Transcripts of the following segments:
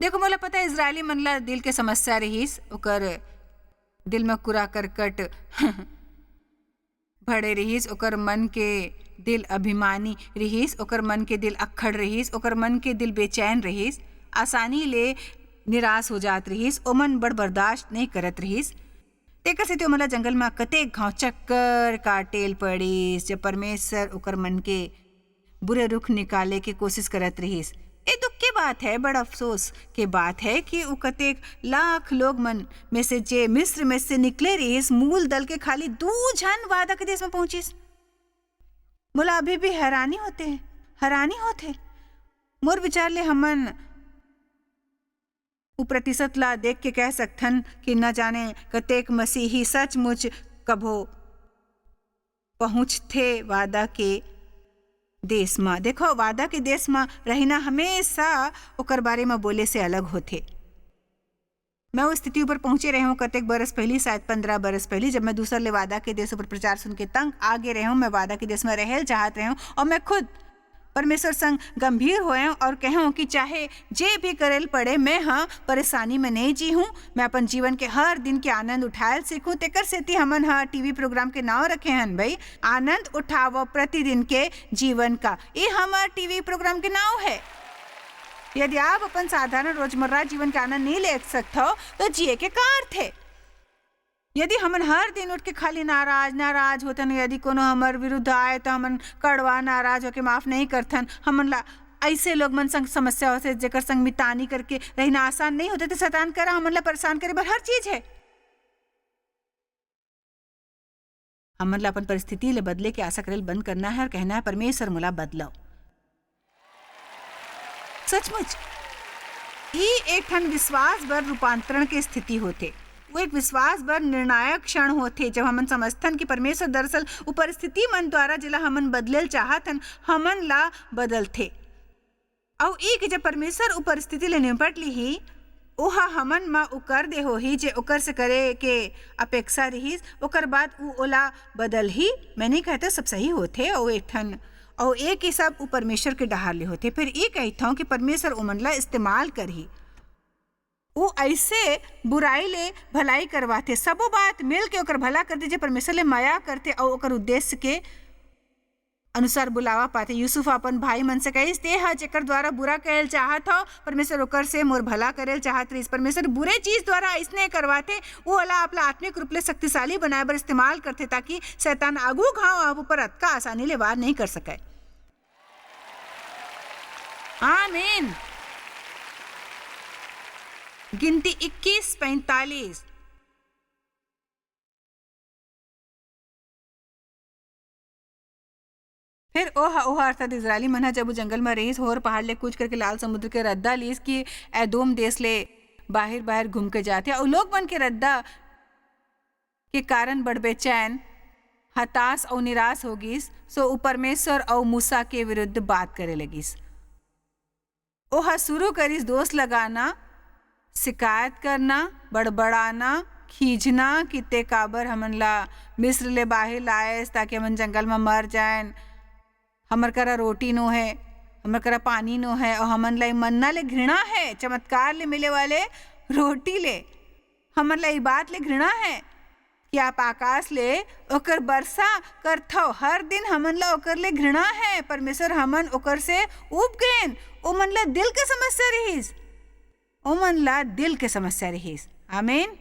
देखो मोला पता है इजरायली मन ला दिल के समस्या रहीस, ओकर दिल में कुरा करकट भरे रहीस, ओकर मन के दिल अभिमानी रहीस, ओकर मन के दिल अक्खड़ रहीस, ओकर मन के दिल बेचैन रहीस, आसानी ले निराश हो जात रहीस, ओ मन बड़ बर्दाश्त नहीं करत रहीस। तेकर से तो मला जंगल में कतेक घाव चक्कर काटेल पड़ीस, जब परमेश्वर ओकर मन के बुरे रुख निकाले के कोशिश करत रहीस। ए दुख के बात है, बड़ा अफसोस के बात है कि उ कतेक लाख लोग मन में से जे मिस्र में से निकले रहीस, मूल दल के खाली 2 जन वादा के देश में पहुंचिस। मोला अभी भी हैरानी होते मोर विचार ले हमन उ प्रतिशत ला देख के कह सकथन कि न जाने कतेक मसीही सचमुच कभो पहुंचथे वादा के देश में। देखो वादा के देश में रहना हमेशा ओकर बारे में बोले से अलग होते। मैं उस स्थिति ऊपर पहुंचे रहे हूँ कतेक बरस पहली, शायद 15 बरस पहली, जब मैं दूसर ले वादा के देश ऊपर प्रचार सुन के तंग आगे रहे हूँ। मैं वादा के देश में रहल चाहत रहे हूँ और मैं खुद परमेश्वर संग गंभीर होए और कहूँ कि चाहे जे भी करेल पड़े, मैं हाँ परेशानी में नहीं जी हूँ। मैं अपन जीवन के हर दिन के आनंद उठायल सीखूँ। तेकर सेती हमन हाँ टीवी प्रोग्राम के नाम रखे हन भाई, आनंद उठावो प्रतिदिन के जीवन का। ये हमार टीवी प्रोग्राम के नाम है। यदि आप अपन साधारण रोजमर्रा जीवन का आनंद नहीं ले सकते हो तो जिए के का अर्थ है? यदि हमन हर दिन उठ के खाली नाराज होतन, यदि कोनो हमर विरुद्ध आए तो हमन कड़वा नाराज होके माफ नहीं करथन, हमन ला ऐसे लोग मन संग समस्या होते जेकर संग मितानी करके रहना आसान नहीं होते, तो शैतान करा हमन ला परेशान करे बर हर चीज है। हमन ला अपन परिस्थिति ले बदले के आशा करेल बंद करना है और कहना है परमेश्वर मोला बदलाओ। सचमुच ये एक ठन विश्वास बर रूपांतरण के स्थिति होते। वो एक विश्वास बर निर्णायक क्षण होते जब हमन समझथन कि परमेश्वर दरअसल उ परिस्थिति मन द्वारा जिला हमन बदलेल चाहतन हमन ला बदलथे। और एक जब परमेश्वर उ परिस्थिति ले निपट ली ओहा हमन मा उ कर दे होही जे ओकर से करे के अपेक्षा रहीस, ओकर बाद उ ओला बदल ही। मैं नहीं कहते सब सही होते और एक ठन और एक ही सब उ परमेश्वर के डहार ले होते। फिर ये कहता हूँ कि परमेश्वर उमन ला इस्तेमाल करही, वो ऐसे बुराई ले भलाई करवाते, सबो बात मिल के ओकर भला करते जे परमेश्वर ले माया करते और ओकर उद्देश्य के अनुसार बुलावा पाते। यूसुफ अपन भाई मन से कहिस ते ह जेकर द्वारा बुरा कहल चाहत हो, परमेश्वर ओकर से मोर भला करेल चाहत रहिस। परमेश्वर बुरे चीज द्वारा ऐसने करवाते वो अला अपना आत्मिक रूप ले शक्तिशाली बनाए बर इस्तेमाल करते ताकि शैतान आगू घाव आप ऊपर अतका आसानी ले वार नहीं कर सके। आमीन। गिनती 21:45। फिर ओहा अर्थात इजरायली मन जब जंगल में रहीस होर पहाड़ ले कूच करके लाल समुद्र के रद्दा लीस कि एदोम देश ले बाहर घूम के जाते और लोग मन के रद्दा के कारण बड़ बेचैन हताश और निराश हो गिस। सो उ परमेश्वर और मूसा के विरुद्ध बात करे लगिस। ओहा शुरू करिस दोष लगाना, शिकायत करना, बड़बड़ाना, खींचना कि ते काबर हमन ला मिस्र ले बाहर लाएस ताकि हमन जंगल में मर जाएन, हमर करा रोटी नो है, हमर करा पानी नो है और हमन ला मन्ना ले घृणा है, चमत्कार ले मिले वाले रोटी ले हमन ला ई बात ले घृणा है कि आप आकाश ले ओकर वर्षा करथो, हर दिन हमन ला ओकर ले घृणा है। परमेश्वर हमन ओकर से उब गएन। ओ मन ला दिल के समस्या रहीस, ओमन ला दिल के समस्या रहीस। आमीन।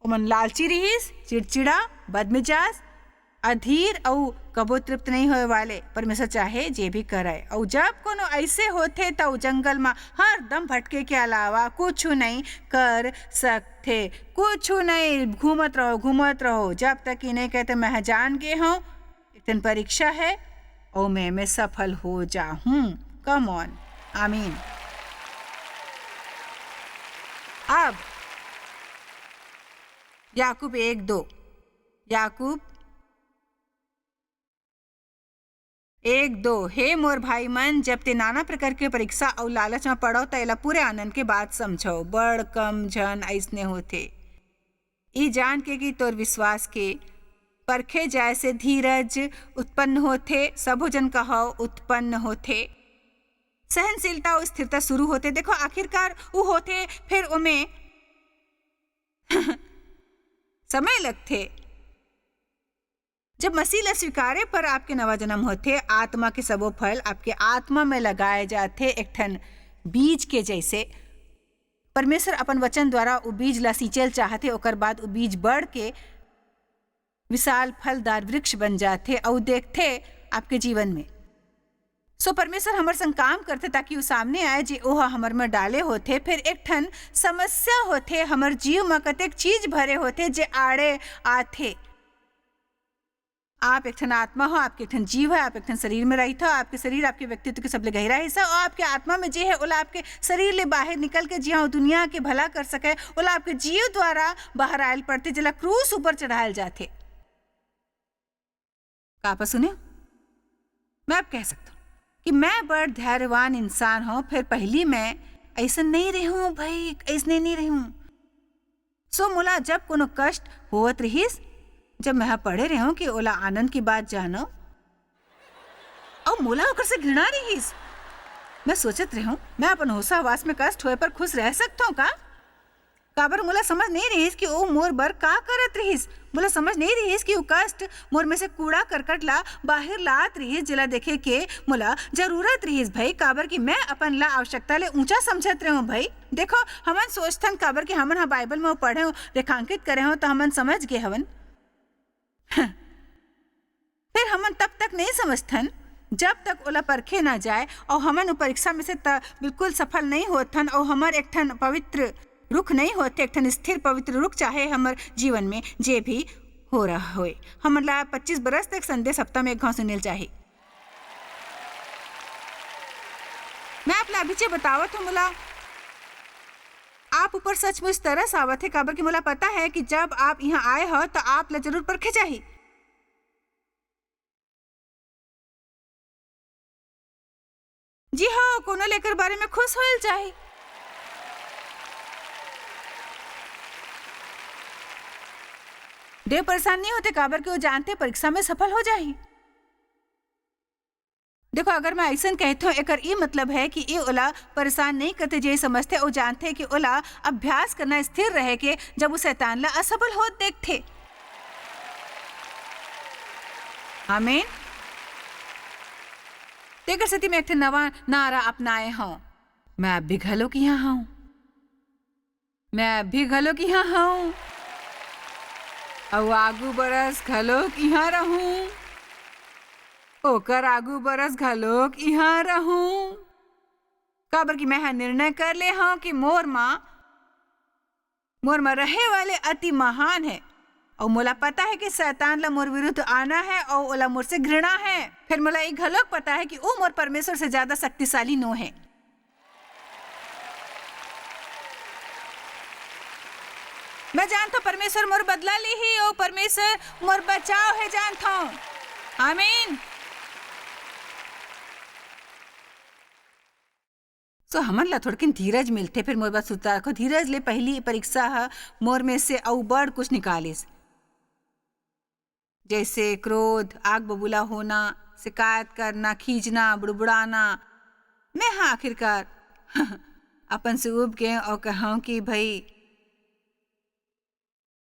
ओमन लालची रहीस, चिड़चिड़ा, बदमिजाज, अधीर और कबो तृप्त नहीं होए वाले। परमेश्वर चाहे जे भी करे और जब कोनो ऐसे होते तो जंगल में हर दम भटके के अलावा कुछ नहीं कर सकते, कुछ नहीं। घूमत रहो जब तक कि नहीं कहते मैं जान गए हूँ एक दिन परीक्षा है और मैं सफल हो जाऊं। Come on. आमीन। अब याकूब 1:2। याकूब 1:2। हे मोर भाई मन, जब ते नाना प्रकार के परीक्षा और लालच में पड़ो तो एला पूरे आनंद के बात समझो। बड़ कम जन ऐसने होते ई जान के कि तोर विश्वास के परखे जाए से धीरज उत्पन्न होते। सबो जन कहो उत्पन्न होते। सहनशीलता और स्थिरता शुरू होते। देखो आखिरकार वो होते, फिर उमें समय लगते। जब मसीह ला स्वीकारे पर आपके नवा जन्म होते, आत्मा के सबो फल आपके आत्मा में लगाए जाते, एक ठन बीज के जैसे। परमेश्वर अपन वचन द्वारा वो बीज ला सिंचल चाहते, ओकर बाद वो बीज बढ़ के विशाल फलदार वृक्ष बन जाते और देखते आपके जीवन में। सो परमेश्वर हमर संग काम करते ताकि वो सामने आए जे ओह हमर में डाले होते। फिर एक ठन समस्या होते, हमर जीव में कतेक चीज भरे होते जे आड़े आथे। आप एक ठन आत्मा हो, आपके एक ठन जीव है, आप एक ठन शरीर में रही था। आपके शरीर आपके व्यक्तित्व के सबले गहरा हिस्सा, और आपके आत्मा में जे है ओला आपके शरीर ले बाहर निकल के जिया दुनिया के भला कर सके, ओला आपके जीव द्वारा बाहर आयल पड़ते, जला क्रूस ऊपर चढ़ायल जाते। का आप सुने? मैं आप कह सकता हूँ कि मैं बड़ धैर्यवान इंसान हूँ, फिर पहली मैं ऐसा नहीं रही हूँ भाई, ऐसने नहीं रही हूँ। सो मोला जब कोनो कष्ट होत रहीस, जब मैं पढ़े रहे हूँ कि ओला आनंद की बात जानो और मोला ओकर से घृणा रहीस, मैं सोचत रही हूँ मैं अपन होशावास में कष्ट होए पर खुश रह सकता हूँ का? काबर मोला समझ नहीं रहीस कि ओ मोर बर का करत रहीस। मोला समझ नहीं रहीस कि वो कष्ट मोर में से कूड़ा करकट ला बाहर लात रहीस, जिला देखे के मोला जरूरत रहीस भाई। काबर कि मैं अपन ला आवश्यकता ले ऊंचा समझत रहे हूँ भाई। देखो हमन सोचथन काबर कि हमन बाइबल में पढ़े हो, रेखांकित करे हो, तो हमन समझ गए हवन। फिर हमन तब तक नहीं समझथन जब तक ओला परखे ना जाए और हमन परीक्षा में से बिल्कुल सफल नहीं होथन और हमर एक ठन पवित्र रुख नहीं होते, एक ठन स्थिर पवित्र रुख चाहे हमर जीवन में जे भी हो रहा होए। हमन ला 25 बरस तक संदेश हफ्ता में एक घाव सुनेल चाहे। मैं आप ला अभी जे बतावत हूँ, मोला आप ऊपर सचमुच तरस आवत है, काबर कि मोला पता है कि जब आप यहाँ आए हो तो आप ला जरूर परखे चाहिए। जी हाँ, कोनो लेकर बारे में खुश होल चाहिए। देव परेशान नहीं होते, काबर कि वो जानते परीक्षा में सफल हो जाए। देखो अगर मैं ऐसा कहता हूँ, एक ये मतलब है कि ये ओला परेशान नहीं करते, जे समझते वो जानते कि ओला अभ्यास करना स्थिर रहे के जब वो शैतान ला असफल हो देखते। आमीन। तेकर स्थिति में एक नवा नारा अपनाए हूँ, मैं अब भी घलो की यहाँ हूँ, मैं अब भी घलो की यहाँ हूँ और आगू बरस घलोक यहाँ रहूं, ओकर आगू बरस घलोक यहाँ रहूं। काबर कि मैं निर्णय कर ले हूं कि मोर माँ रहे वाले अति महान है और मोला पता है कि शैतान ला मोर विरुद्ध आना है और ओला मोर से घृणा है। फिर मोला एक घलोक पता है कि वो मोर परमेश्वर से ज्यादा शक्तिशाली नो है। मैं जानता हूँ परमेश्वर मोर बदला ली ही, ओ परमेश्वर मोर बचाव है, जानता हूँ। आमीन। सो हमन ला थोड़किन धीरज मिलते। फिर मोर बात सुनता रखो, धीरज ले पहली परीक्षा है मोर में से औ बड़ कुछ निकालिस, जैसे क्रोध, आग बबूला होना, शिकायत करना, खींचना, बुड़बुड़ाना। मैं हाँ आखिरकार अपन से उब गए और कहूँ कि भाई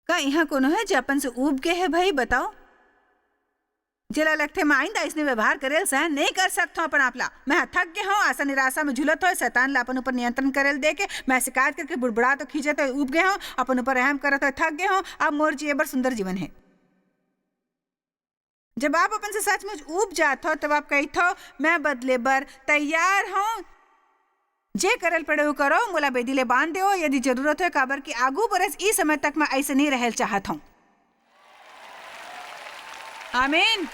का यहाँ कोनो है जो अपन से उब के है भाई, बताओ। जिला लगते मैं आइंदा इसने व्यवहार करेल सहन नहीं कर सकता अपन आपला। मैं थक गया हूँ, आशा निराशा में झुलत हो, शैतान ला अपन ऊपर नियंत्रण करेल दे के मैं शिकायत करके बुड़बुड़ा तो खींचत हो, उब गया हूँ, अपन ऊपर रहम करत हो, थक गया हूँ। अब मोर जिए बर सुंदर जीवन है। जब आप अपन से सचमुच उब जात हो तब आप कहत हो मैं बदले बर तैयार हूँ, जे करल पड़े हो करो, मोला बेदी ले बांध दो यदि जरूरत है, काबर कि आगू बरस इस समय तक मैं ऐसे नहीं रहल चाहत हूँ। आमीन।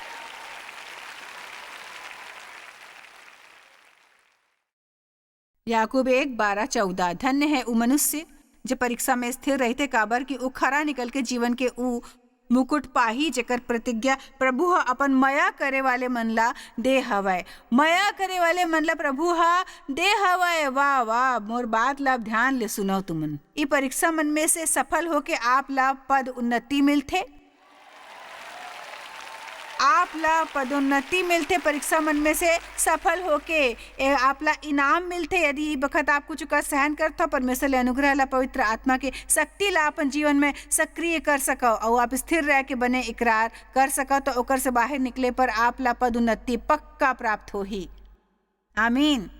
याकूब 1:12-14। धन्य है उ मनुष्य जो परीक्षा में स्थिर रहते, काबर कि उ खरा निकल के जीवन के उ मुकुट पाही जेकर प्रतिज्ञा प्रभु हा अपन मया करे वाले मन ला दे हवय। मया करे वाले मन ला प्रभु हा दे हवय। वाह वाह, मोर बात ला ध्यान ले सुनो तुमन। ई परीक्षा मन में से सफल होके आप ला पद उन्नति मिलथे। आपला पदोन्नति मिलते परीक्षा मन में से सफल होके आपला इनाम मिलते यदि बखत आप कुछ का सहन करते परमेश्वर ले अनुग्रह ला पवित्र आत्मा के शक्ति ला अपन जीवन में सक्रिय कर सको और आप स्थिर रह के बने इकरार कर सको तो ओकर से बाहर निकले पर आपला पदोन्नति पक्का प्राप्त हो ही। आमीन।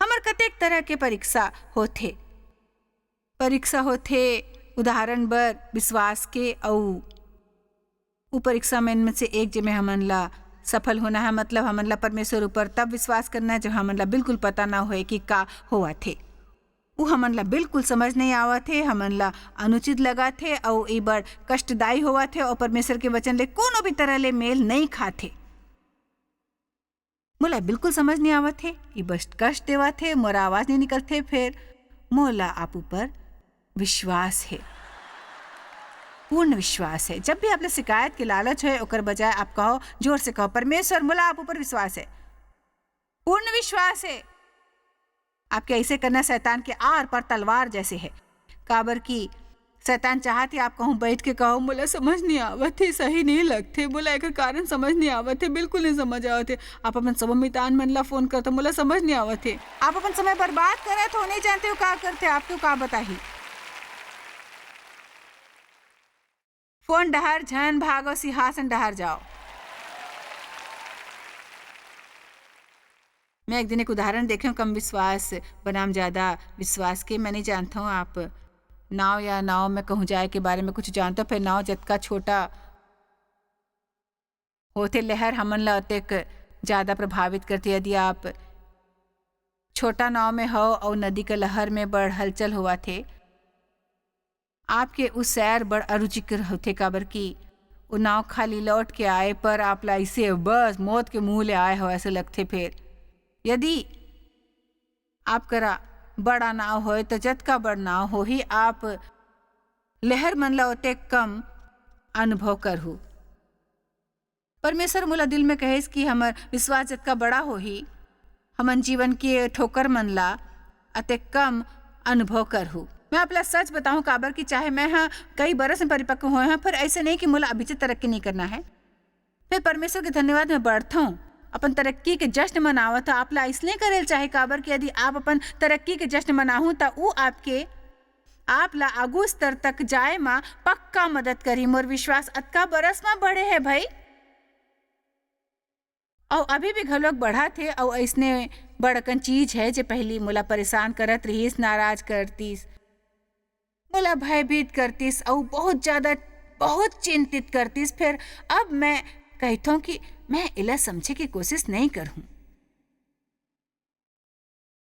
हमर कतेक तरह के परीक्षा होथे उदाहरण बर विश्वास के उ परीक्षा में से एक जिमे हमन ला सफल होना है मतलब हमन ला परमेश्वर ऊपर तब विश्वास करना है जब हमन ला बिल्कुल पता ना होए कि का हुआ थे उ हमन ला बिल्कुल समझ नहीं आवा थे हमन ला अनुचित लगा थे और ई बड़ कष्टदायी हुआ थे और परमेश्वर के वचन ले कोनो भी तरह ले मेल नहीं खाते। मोला बिल्कुल समझ नहीं आवा थे ई बस कष्ट देवा थे मोरा आवाज नहीं निकलते फिर मोला आप ऊपर विश्वास है पूर्ण विश्वास है। जब भी आपने शिकायत के लालच है ओकर बजाय आप कहो जोर से कहो परमेश्वर मोला आप ऊपर विश्वास है पूर्ण विश्वास है। आपके ऐसे करना शैतान के आर पर तलवार जैसे है काबर की शैतान चाहते आप कहूँ बैठ के कहो मोला समझ नहीं आवत थे सही नहीं लगते बोला एक कारण समझ नहीं आवत थे बिल्कुल नहीं समझ आवत थे आप अपन सब मितान मन ला फोन करते मोला समझ नहीं आवत थे आप अपन समय बर्बाद करे तो नहीं जानते हो क्या करते आपको क्या बताही फोन डहर झन भागो सिंहासन डहर जाओ। मैं एक दिन एक उदाहरण देखे कम विश्वास बनाम ज्यादा विश्वास के मैं नहीं जानता हूँ आप नाव में कहूँ जाए के बारे में कुछ जानते हो फिर नाव जतका छोटा होते लहर हमन ला अतेक ज्यादा प्रभावित करती यदि आप छोटा नाव में हो और नदी के लहर में बड़ हलचल हुआ थे आपके उस सैर बड़ अरुचिकर होते काबर की वो नाव खाली लौट के आए पर आप ला इसे बस मौत के मुंह ले आए हो ऐसे लगते। फिर यदि आप करा बड़ा नाव हो तो जतका बड़ नाव हो ही आप लहर मन ला ओते कम अनुभव करहु। परमेश्वर मोला दिल में कहेस कि हमर विश्वास जतका बड़ा हो ही हमन जीवन के ठोकर मन ला अते कम अनुभव करहु। मैं आपला सच बताऊं काबर की चाहे मैं कई बरस में परिपक्व हुए हैं पर ऐसे नहीं कि मोला अभी से तरक्की नहीं करना है। फिर परमेश्वर के धन्यवाद में बढ़ता हूँ अपन तरक्की के जश्न मनावत आप ला इसलिए करेल चाहे काबर कि यदि आप अपन तरक्की के जश्न मनाहू तो वो आप ला आगू स्तर तक जाए मा पक्का मदद करी। मोर विश्वास अतका बरस में बढ़े है भाई और अभी भी घलोक बढ़ा थे और ऐसने बड़कन चीज है जो पहली मोला परेशान करत रहीस नाराज करतीस मोला भयभीत करतीस और बहुत चिंतित करतीस। फिर अब मैं कहता हूँ कि मैं इला समझे की कोशिश नहीं करूँ।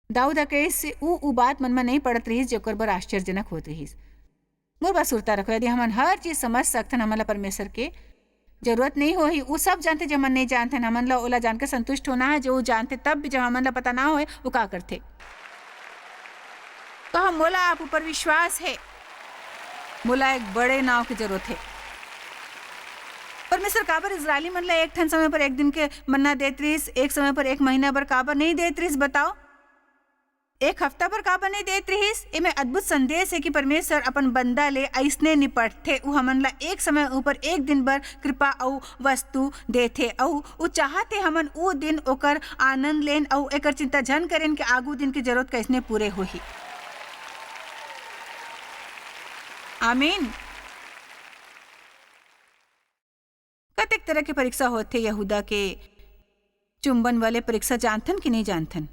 दाऊद अकेस से ऊ बात मन में नहीं पड़त रही जो कर बर आश्चर्यजनक होत रही। मोर बात सुरता रखो यदि हमन हर चीज समझ सकते हमन परमेश्वर के जरूरत नहीं हो ही वो सब जानते जब हमन नहीं जानते हमन ला ओला जान के संतुष्ट होना है जो जानते तब भी जब हमन ला पता ना होए वो का करते कहा मोला आप ऊपर विश्वास है मोला एक बड़े नाव की जरूरत है। परमेश्वर काबर इजरायली मन ला एक ठन समय पर एक दिन के मन्ना देत रहीस एक समय पर एक महीना पर काबर नहीं देत रहीस बताओ एक हफ्ता पर काबर नहीं देत रहीस। इमे अद्भुत संदेश है कि परमेश्वर अपन बंदा ले ऐसने निपटथे उ हमन ला एक समय ऊपर एक दिन बर कृपा और वस्तु देथे और उ चाहते हमन उ दिन ओकर आनंद लेन और एकर चिंता जन करेन कि आगू दिन की जरूरत कैसने पूरे होही। आमीन। कतेक तरह के परीक्षा होते यहूदा के चुंबन वाले परीक्षा जानथन कि नहीं जानथन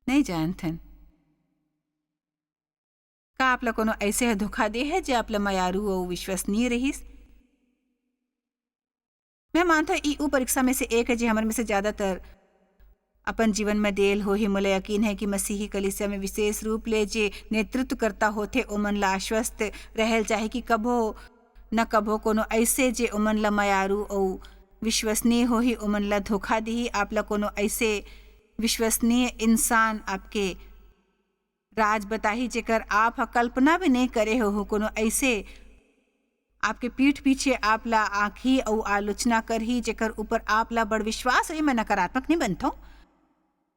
नहीं जानथन। का आप ला कोनो ऐसे है धोखा दे है जो आप ला मयारू और विश्वसनीय रहीस। मैं मानता ई ऊ परीक्षा में से एक है जो हमर में से ज्यादातर अपन जीवन में देल हो ही मोला यकीन है कि मसीही कलीसिया में विशेष रूप ले जे नेतृत्व करता होते ओमन ला आश्वस्त रहल चाहे कि कभो न कभो कोनो ऐसे जे ओमन ला मयारू और विश्वसनीय हो ही ओमन ला धोखा दी। आप ला कोनो ऐसे विश्वसनीय इंसान आपके राज बताही जेकर आप कल्पना भी नहीं करे हो कोनो ऐसे आपके पीठ पीछे आप ला आँखी और आलोचना कर ही जेकर ऊपर आप ला बड़ विश्वास है। मैं नकारात्मक नहीं बनता हूँ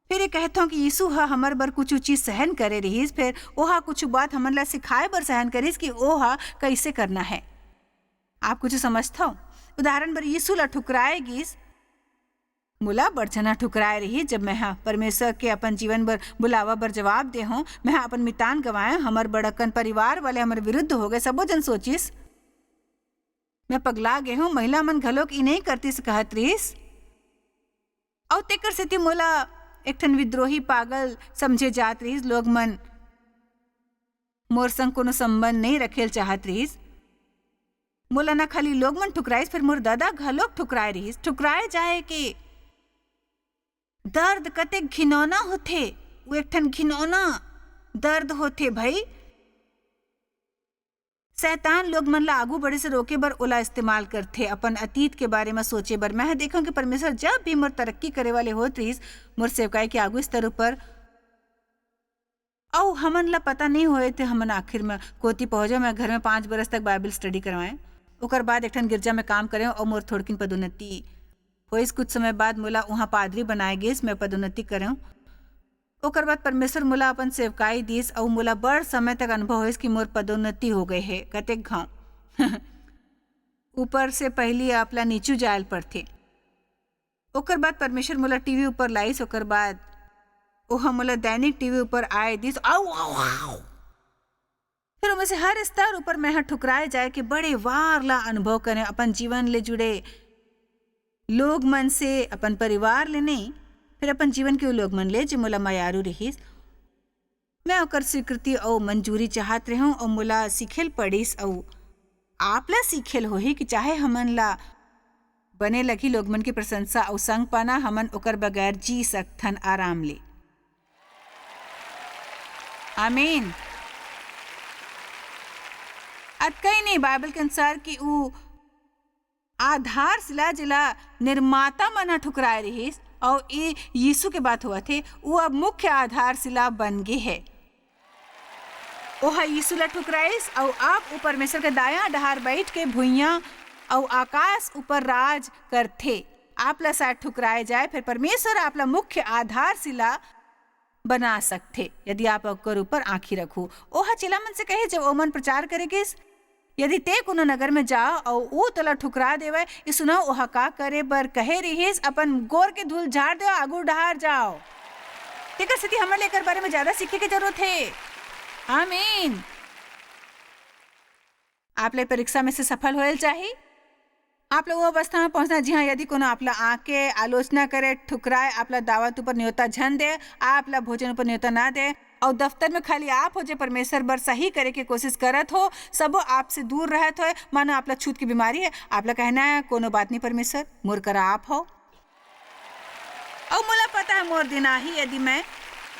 फिर ये कहता हूँ कि यीशु हा हमर बर कुछ चीज सहन करे रहीस, फिर ओहा कुछ बात हमन ला सिखाए बर सहन करीस कि ओहा कैसे करना है। आप कुछ समझता हो? उदाहरण बर यीशु ला ठुकराए गिस, मोला बड़छना ठुकराए रही जब मैं परमेश्वर के अपन जीवन बर बुलावा बर जवाब दे हूँ। मैं अपन मितान गवाए, हमर बड़कन परिवार वाले हमर विरुद्ध हो गए। सबो जन सोचिस मैं पगला गे हूँ। महिला मन घलोक ई नहीं करतीस कहत रहीस, और तेकर सेती मोला एक ठन विद्रोही पागल समझे जात रहीस। लोग मन मोर संग कोनो संबंध नहीं रखेल चाहत रहीस। मोला न खाली लोग मन ठुकराइस, फिर मोर दादा घलोक ठुकराए रहीस। ठुकराए जाए के दर्द कते घिनौना होथे, वो एक ठन घिनौना दर्द होथे भाई। शैतान लोग मन ला आगू बढ़े से रोके बर ओला इस्तेमाल करथे, अपन अतीत के बारे में सोचे बर। मैं देखूं कि परमेश्वर जब भी मोर तरक्की करे वाले होत रहीस मोर सेवकाई के आगू स्तर ऊपर, औ हमन ला पता नहीं होए थे हमन आखिर में कोती पहुंचे। मैं घर में 5 बरस तक बाइबल स्टडी करवाए, ओकर बाद एक ठन गिरजा में काम करे और मोर थोड़किन पदोन्नति होइस। कुछ समय बाद मोला वहाँ पादरी बनाए गिस, मैं पदोन्नति करे। ओकर बाद परमेश्वर मोला अपन सेवकाई दिस और मोला बड़ समय तक अनुभव होइस कि मोर पदोन्नति हो गए है। कतेक घाव ऊपर से पहली आपला नीचू जायल पड़थे। ओकर बाद परमेश्वर मोला टीवी ऊपर लाइस, ओकर बाद ओहा मोला दैनिक टीवी ऊपर आए दिस। फिर उनमें से हर स्तर ऊपर मैं ठुकराए जाए कि बड़े वार ला अनुभव करें अपन जीवन ले जुड़े लोग मन से, अपन परिवार ले नहीं, फिर अपन जीवन के लोग मन ले जो मोला मायारू रहीस। मैं ओकर स्वीकृति और मंजूरी चाहत रहूं और मोला सीखेल पड़ीस। और आप ला सीखेल होही कि चाहे हमन ला बने लगी लोग मन की प्रशंसा और संग पाना, हमन ओकर बगैर जी सकथन आराम ले। आमीन। अतकई नहीं बाइबल के अनुसार कि ऊ आधार शिला जिला निर्माता मन ठुकराए रहीस और ये यीशु के बात हुआ थे, वो अब मुख्य आधार शिला बन गए है। ओहा यीशु ला ठुकराइस और आप ऊ परमेश्वर के दाया डहार बैठ के भुइया और आकाश ऊपर राज करथे। आप ला साथ ठुकराए जाए, फिर परमेश्वर आप ला मुख्य आधार शिला बना सकते यदि आप ओकर ऊपर आँखी रखो। ओहा चेला मन से कहे जब ओमन प्रचार करेगिस, यदि ते कोनो नगर में जाओ और ऊ तला ठुकरा देवे, ये सुनो ओहा का करे बर कहे रहीस, अपन गोर के धूल झाड़ दो, आगू डहार जाओ। तेकर स्थिति हमें लेकर बारे में ज्यादा सीखे की जरूरत है। आमीन। आप ले परीक्षा में से सफल होएल चाहिए। आप लोग वो अवस्था में पहुंचना जी हाँ, यदि कोनो आपला आके आलोचना करे, ठुकराए, आपला दावत ऊपर न्योता झन दे, आपला भोजन ऊपर न्योता ना दे, और दफ्तर में खाली आप हो जो परमेश्वर बर सही करे की कोशिश करत हो, सबो आपसे दूर रहत हो, मानो आपला छूत की बीमारी है। आपला कहना है कोनो बात नहीं परमेश्वर, मोर करा आप हो। और मोला पता है मोर दिन आही यदि मैं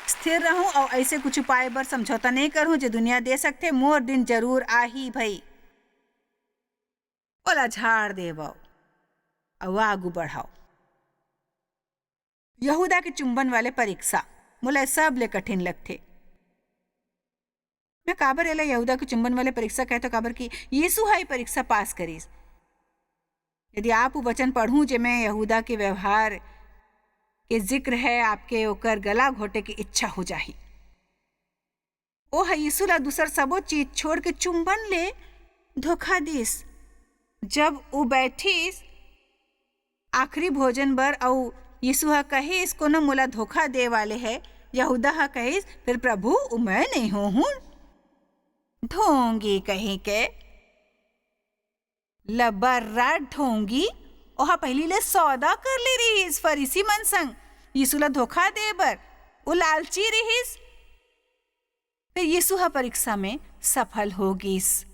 स्थिर रहूं और ऐसे कुछ उपाय बर समझौता नहीं करूं जो दुनिया दे सकते, मोर दिन जरूर आही भाई। ओला झाड़ देव और आगू बढ़ाओ। यहूदा के चुंबन वाले परीक्षा मोला सब ले कठिन लगते। मैं काबर एला यहूदा के चुंबन वाले परीक्षा कहता काबर की यीशु हाई परीक्षा पास करीस। यदि आप वो वचन पढ़ूं जे मैं यहूदा के व्यवहार के जिक्र है, आपके ओकर गला घोटे की इच्छा हो जाही। ओ है यीशु ला दूसर सबो चीज छोड़ के चुंबन ले धोखा दिस। जब वो बैठीस आखिरी भोजन बर और यीशु हा कहिस कोनो मोला धोखा दे वाले है, यहूदा हा कहिस फिर प्रभु मैं नहीं हूँ ढोंगी कहीं के लबर्रा ढोंगी। ओहा पहली ले सौदा कर ले रहीस फरीसी मन संग यीशु ला धोखा दे बर, वो लालची रहीस। फिर यीशु हा परीक्षा में सफल होगिस।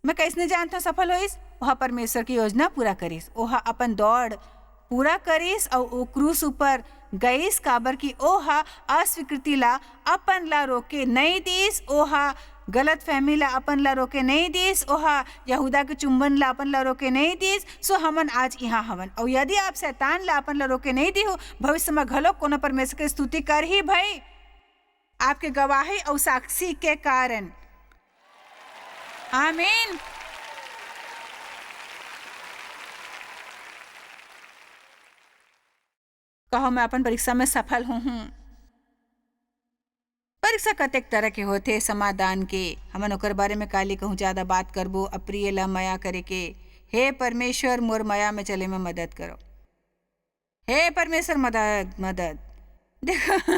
मैं कैसने जानता सफल होइस? ओहा परमेश्वर की योजना पूरा करीस, ओहा अपन दौड़ पूरा करीस और ओ क्रूस ऊपर गईस। काबर की ओहा अस्वीकृति ला अपन ला रोके नहीं दीस, ओहा गलत फहमी ला अपन ला रोके नहीं दीस, ओहा यहूदा के चुंबन ला अपन ला रोके नहीं दीस। सो हमन आज यहाँ हवन। और यदि आप शैतान ला अपन ला रोके नहीं दी हो, भविष्य में घलो कोनो परमेश्वर की स्तुति कर ही भाई, आपके गवाही और साक्षी के कारण। आमीन। कहो मैं अपन परीक्षा में सफल हूँ। परीक्षा कतेक तरह के होते समाधान के, हमन ओकर बारे में काली कहूँ ज्यादा बात करबो अप्रिय ला माया करे के। हे परमेश्वर मोर माया में चले में मदद करो। हे परमेश्वर मदद मदद। देखो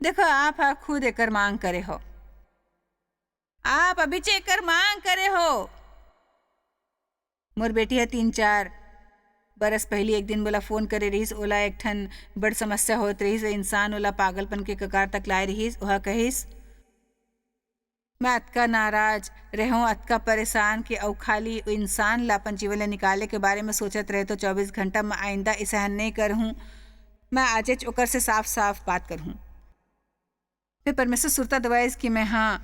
देखो आप खुद एकर मांग करे हो, आप अभी एकर मांग करे हो। मोर बेटी है 3-4 बरस पहली एक दिन बोला फोन करे रहीस, ओला एक ठन बड़ समस्या होत रहीस, इंसान ओला पागलपन के कगार तक लाए रहीस। वह कहिस मैं अतका नाराज रहूं, अतका परेशान कि औ खाली इंसान ला अपन जीवन ले निकाले के बारे में सोचत रहे तो 24 घंटा में आइंदा ऐसा नहीं करहूं। मैं आज ओकर से साफ साफ बात करहूं। फिर परमेश्वर सुरता दवाइस कि मैं हाँ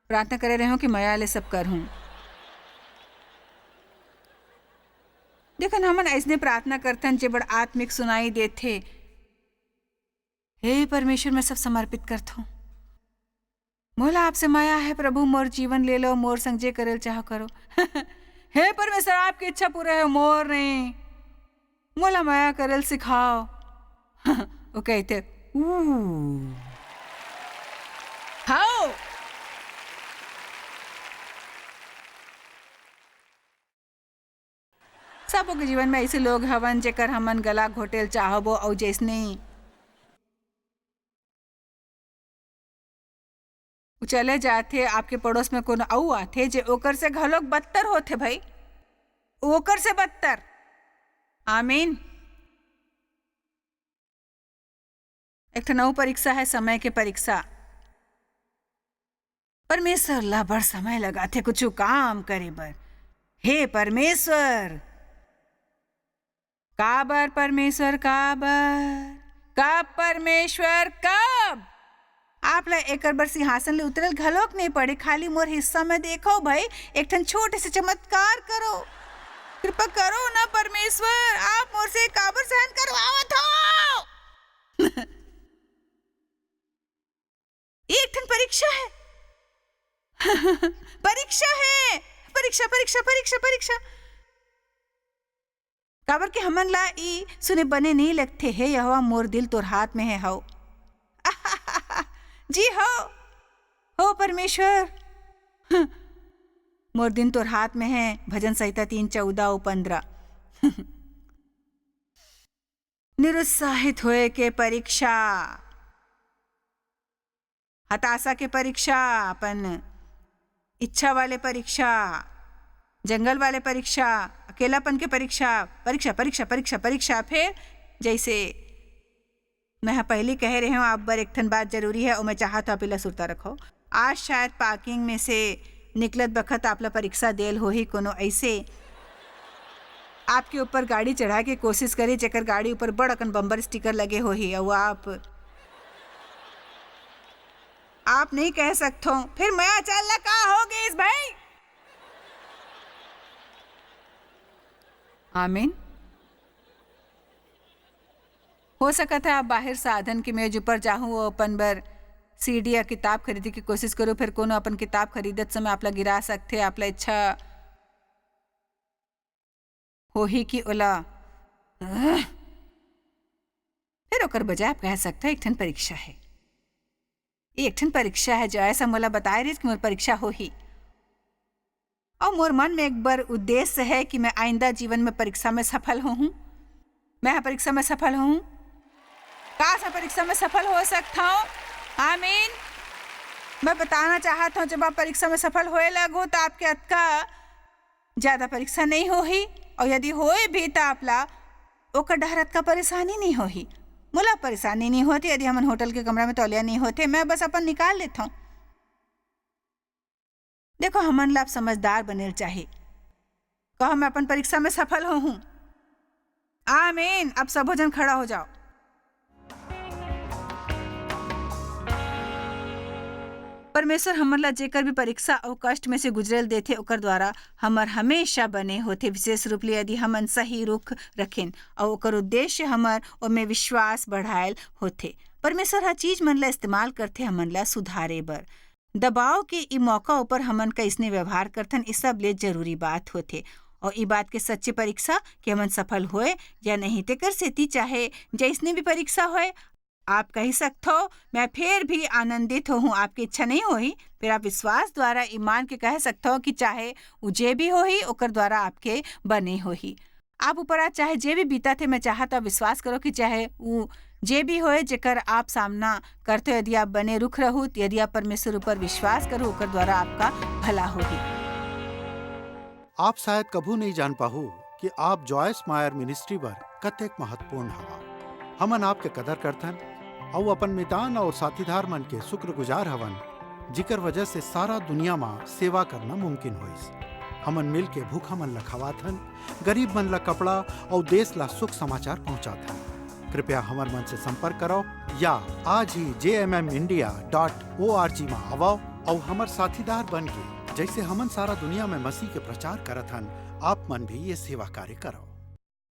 प्रार्थना करे रहे हूं कि मया ले सब करहूं। देखन हमन ऐसने प्रार्थना करथन जे बड़ आत्मिक सुनाई देथे। हे परमेश्वर मैं सब समर्पित करता हूँ, मोला आपसे माया है प्रभु, मोर जीवन ले लो, मोर संग जे करल चाह करो। हे परमेश्वर आपकी इच्छा पूरा है मोर नहीं, मोला माया करल सिखाओ। वो कहते खाओ। सबों के जीवन में ऐसे लोग हवन जेकर हमन गला घोटेल चाहबो और जैसने चले जाते आपके पड़ोस में कोनो औ आथे जे ओकर से घलोक बदतर होते भाई, ओकर से बदतर। आमीन। एक ठन नऊ परीक्षा है समय के परीक्षा। परमेश्वर ला बड़ समय लगा थे कुछ काम करे बर। हे परमेश्वर काबर परमेश्वर काबर कब परमेश्वर कब आप ला एकर बर सिंहासन ले उतरल घलोक नहीं पड़े, खाली मोर हिस्सा में देखो भाई एक ठन छोटे से चमत्कार करो, कृपा करो ना परमेश्वर, आप मोर से काबर सहन करवावत हो। एक ठन परीक्षा है। परीक्षा है, परीक्षा परीक्षा परीक्षा परीक्षा काबर के हमन ला ई सुने बने नहीं लगते है। यहोवा मोर दिल तोर हाथ में है हो। जी हो परमेश्वर। मोर दिन तोर हाथ में है। भजन संहिता 3:14-15। निरुत्साहित होए के परीक्षा, हताशा के परीक्षा, अपन इच्छा वाले परीक्षा, जंगल वाले परीक्षा, अकेलापन के परीक्षा, परीक्षा परीक्षा परीक्षा परीक्षा। फिर जैसे मैं पहले कह रहे हूँ आप बर एक ठन बात जरूरी है और मैं चाहता हूँ पहला सुरता रखो। आज शायद पार्किंग में से निकलत बखत आपला परीक्षा देल हो ही कोनो ऐसे आपके ऊपर गाड़ी चढ़ा के कोशिश करी जेकर गाड़ी ऊपर बड़ अकन बम्बर स्टिकर लगे हो ही और आप नहीं कह सकते हो फिर मैं चल का हो गई इस भाई। आमीन। हो सकता है आप बाहर साधन के मेज ऊपर जाहूँ वो अपन बर सीडी या किताब खरीदे की कोशिश करो, फिर कोनो अपन किताब खरीदत समय आपला गिरा सकते, आपला इच्छा हो ही कि ओला फिर ओकर बजाय आप कह सकते एक ठन परीक्षा है। एक ठन परीक्षा है जो ऐसा मोला बताए रही कि मोर परीक्षा हो ही और मोर मन में एक बार उद्देश्य है कि मैं आइंदा जीवन में परीक्षा में सफल हूँ। मैं परीक्षा में सफल हूँ, काश मैं परीक्षा में सफल हो सकता हूँ। आमीन। मैं बताना चाहता हूँ जब आप परीक्षा में सफल होए लगो तो आपके अतका ज्यादा परीक्षा नहीं हो ही, और यदि होए भी तो आपला ओकर डर अतका परेशानी नहीं हो ही। मुला परेशानी नहीं होती यदि हम होटल के कमरा में तौलिया नहीं होते, मैं बस अपन निकाल लेता हूँ। देखो हमन ला समझदार बने चाहिए, कहो मैं अपन परीक्षा में सफल हूँ। आमीन। अब सब जन खड़ा हो जाओ। परमेश्वर हमर ला जेकर भी परीक्षा और कष्ट में से गुजरल देथे ओकर द्वारा हमर हमेशा बने होते, विशेष रूप ले यदि हमन सही रुख रखें और ओकर उद्देश्य हमर ओमे विश्वास बढ़ायल होते। परमेश्वर हर चीज मन ला इस्तेमाल करथे हमन ला सुधारे बर। दबाव के ई मौका ऊपर हमन कैसने व्यवहार करथन इस सब ले जरूरी बात होते, और ई बात के सच्चे परीक्षा कि हमन सफल होए या नहीं तेकर सेती चाहे जैसने भी परीक्षा होए आप कही सकते हो मैं फिर भी आनंदित हूँ, आपकी इच्छा नहीं होही, फिर आप विश्वास द्वारा ईमान के कह सकते हो कि चाहे वो जे भी होही ओकर द्वारा आपके बने होही। आप ऊपर आज चाहे जे भी बीता थे, मैं चाहता विश्वास करो कि चाहे वो जे भी होए जेकर आप सामना करते हो, यदि आप बने रुख रहू, यदि आप परमेश्वर ऊपर विश्वास करो ओकर द्वारा आपका भला होही। आप शायद कभू नहीं जान पाहू कि आप जॉयस मायर मिनिस्ट्री बर कतेक महत्वपूर्ण हवा। हमन आपके कदर करथन और अपन मितान और साथीदार मन के शुक्रगुजार हवन, जिकर वजह से सारा दुनिया में सेवा करना मुमकिन होइस। हमन मिल के भूखा मन ला खवाथन, गरीब मन ला कपड़ा और देश ला सुख समाचार पहुंचाथन। कृपया हमर मन से संपर्क करो या आज ही jmmindia.org में आओ और हमर साथीदार बन के जैसे हमन सारा दुनिया में मसीह के प्रचार करत हन, आप मन भी ये सेवा कार्य करो।